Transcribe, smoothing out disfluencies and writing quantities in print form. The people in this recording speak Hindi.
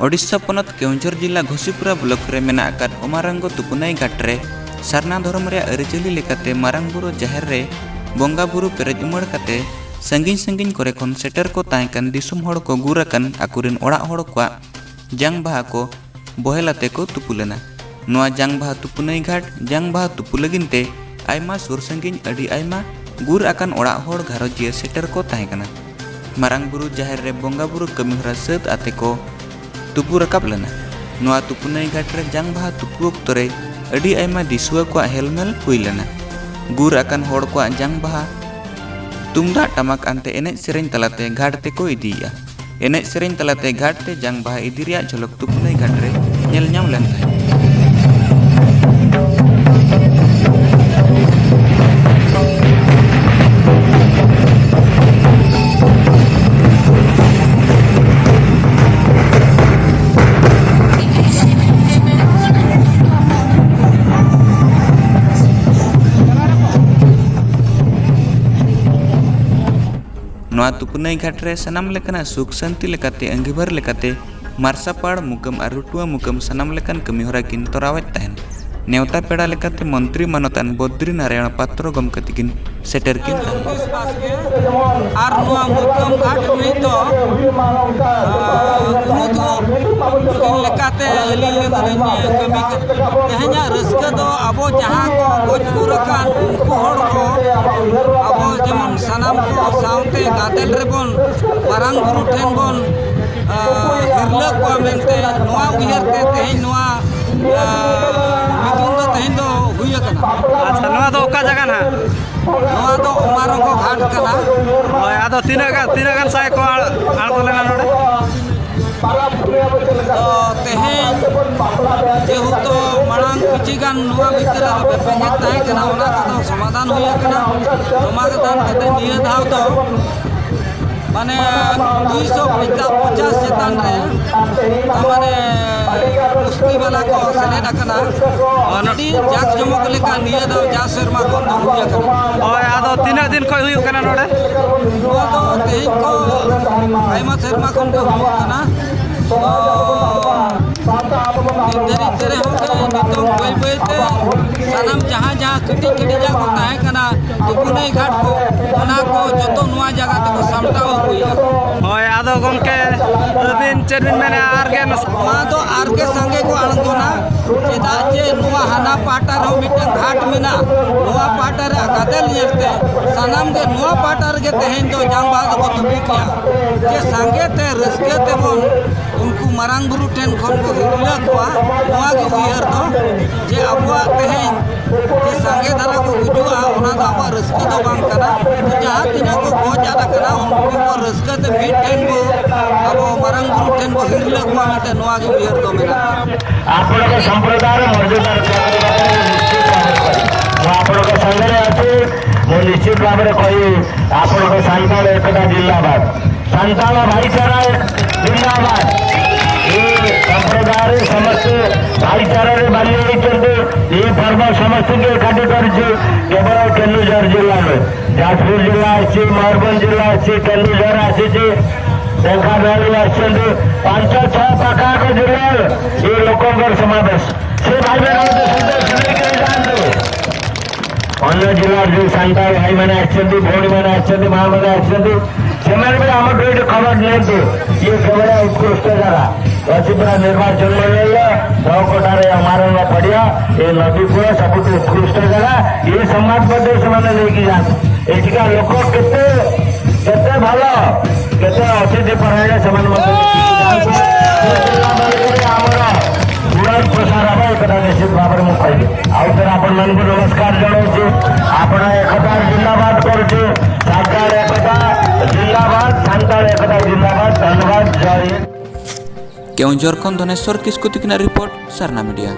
ओडिशा पनत केउंझर जिला घोसीपुरा ब्लॉक रे मेना आकाद ओमारंगो तुपुनाई घाट रे सारना धर्म रे अरिचली लेकाते मारांग बुरु जाहेर रे बोंगा बुरु पेरेज उमड़ काते संगिन संगिन करे खन सेटर को ताहेकान दिसुम हड़ को गुराकान आकुरेन ओड़ाग हड़ को जांग बाहा को बहेलाते को तुपु लेना। नोआ जांग बाहा तुपुनाई घाट जांग बाहा तुपु लगिनते आयमा सुर संगिन अडी आयमा गुर आकान ओड़ाग हड़ घारोजिया सेटर को ताहेकाना। मारांग बुरु जाहेर रे बोंगा बुरु कमिहरा सत आते को तुपु रकाब लेना। नोआ तुपुनाई घाट रे जांग बाहा तुपु ओक्तो रे अडी आयमा दिसुआ को हेलमेल हुई लेना। गुर आकान हड़ को जांग बाहा तुमदा टमाक आनते एनेज सेरेन तलाते घाट ते को इदिया। एनेज सेरेन तलाते घाट ते जांग बाहा इदी रिया झलक तुपुनाई घाट रे नेल ᱧᱟᱢ ᱞᱮᱱ ᱛᱟᱦᱮᱸ। नोआ तुपुनाई घाट रे सनाम लेकाना सुख शांति लेकाते अंगिभर लेकाते मारसापाड़ मुकम और रुटुआ मुकम सनाम लेकान कमिहरा किन तोरावेत तहन। नेवता पेड़ा लेकाते मंत्री मानतान बद्री नारायण पात्र गमकती किन सेटर किन आर नोआ मुकम घाट में तो लेकाते कमी तेहना रस्का दो अबो जहां को गोजपुरकान उनको हड़ को अबो जेमन सनाम को सावते गादेल रेबन मारांग बुरु ठेन बन हिरला को मेनते नोआ उयरते तेहन नोआ मिदुन दो तेहन दो हुई कना। अच्छा नोआ दो ओका जगह ना नोआ दो ओमारंगो घाट कना। ओय आदो तीनगान साय को आळतो लेना नोडे तो तेहन जेहुतो मांग किचिगान नोआ भितर बेपेंगेत ताहे कना ओना कदो समाधान हुई कना। समाधान कते निया धाव दो माने 250 चेतान रे माने कुश्ती वाला को सेलेक्ट कना अनडी जाक जमक लेका निया दाव जा शर्मा को हुई कना। ओय आदो तीना दिन खय हुई कना नोडे नोआ दो तेहन को आयमा शर्मा को हुई कना। धीरे धीरे होके नितों बय बयते सनाम जहां जहां कटी कटी जा को ताहे कना तुपुनाई घाट को ओना को जतो नोआ जगह तक सामटाव हुई। ओय आदो गमके दिन चेरबिन मेने आरगे नोआ तो आरगे संगे को आंगोना चेदा जे नोआ हाना पाटा रो मिटन घाट मेना नोआ पाटा रे गादेल नेते सनाम के नोआ पाटा रे तेहन दो जांग बाद को तुपु किया जे संगे ते रस्के ते बोन उनको मारांग बुरु ठेन खन को हिरला कोआ नोआ के उयहर दो जे अबुआ तेहन जे संगे धारा को गुजुआ ओना दा अबुआ रस्के दो बांग कना। तो जहां तिना को गोज आदा कना उनको को रस्के ते मिट ठेन को अबो मारांग बुरु ठेन को हिरला कोआ मिटे नोआ के उयहर दो मेना। आपण के संप्रदाय मर्यादा आपण के संगे अछि मो निश्चित भाव में कहि आपण के संतान एकता जिंदाबाद संतान भाईचारा जिंदाबाद। संप्रदाय समस्त भाईचारा बाली ये पर्व समस्त के एकाठी कर केवल केन्दुझर जिला में जाजपुर जिला आसी मयूरभंज जिला आसी केन्दुझर आसी ढेंकानाल आसी 5-6 पाखाक जिला ये लोकंर समावेश से भाई अन्य जिला जो सांता भाई मैंने भौणी मैंने माँ मैंने से आम खबर नियंतु ये केवल उत्कृष्ट जगह घसीपुरा निर्वाचन मंडल नौकोटारे अमारण पड़िया ये नदी कूल सब उत्कृष्ट जगह ये समाज से लेकिन जाते एठिका लोक केते भल केते अतिथि परायण से तुरंत प्रसार हम एक निश्चित भाव में मुझे आउ थे आपण मान नमस्कार जनाऊँ आपण एकता जिंदाबाद करुचे सान्ताल एकता जिंदाबाद सान्ताल एकता जिंदाबाद धन्यवाद जय हिंद। केउंझर खन धनेश्वर किस्कु तिकिना रिपोर्ट सारना मीडिया।